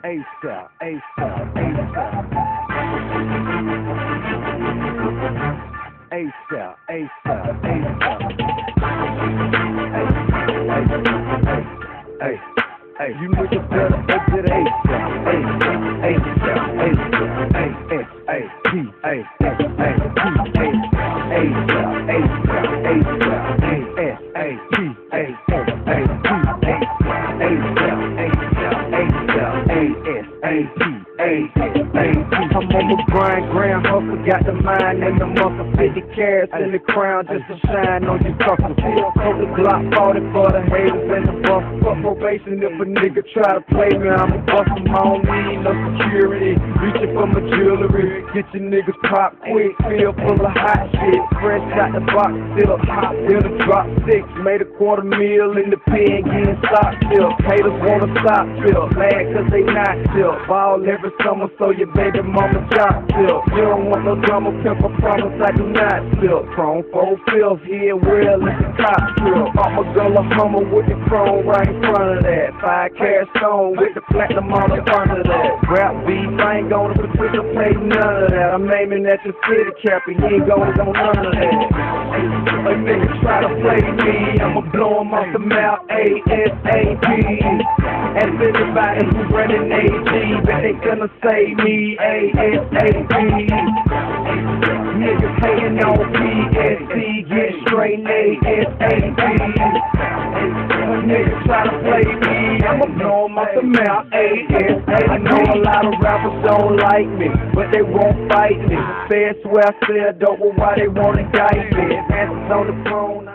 Eita, eita, eita. Eita, eita, eita. Hey, hey, you niggas better exit Eita, Eita, Eita, Eita, Eita, Eita, Eita, I'm on the grind, grand hustle, got the mind and the muscle, 50 carats in the crown just to shine on you suckers. Hold the Glock 40 for the haters and the bust. Fuck probation if a nigga try to play me, I'ma bust him. I don't need no security, reaching for my jewelry. Get your niggas pop quick, feel full of hot shit. Fresh out the box, still hot, till the drop 6. Made a $250,000 in the pen, getting stock still. Haters wanna stop still, mad cause they not still. Ball every summer so your baby mama job still. You don't want no drama, pimp, I promise I do not still. Chrome 4 fills here, well, it's the top still. I'm a girl, a Hummer with the chrome right in front of that. 5 carat stone with the platinum on the front of that. Rap beef, I ain't gonna participate in none of that. I'm aiming at your city cap and you ain't gonna do none of that. A nigga try to play me, I'ma blow him off the mouth, ASAP. And anybody who running AG, bet they gonna say me, ASAP. Niggas hating on PSC, get straight ASAP. Niggas try to play me, I'ma blow him off the mouth, ASAP. I know a lot of rappers don't like me, but they won't fight me. Fair swear I said dope, but why they wanna guide me? Answers on the phone.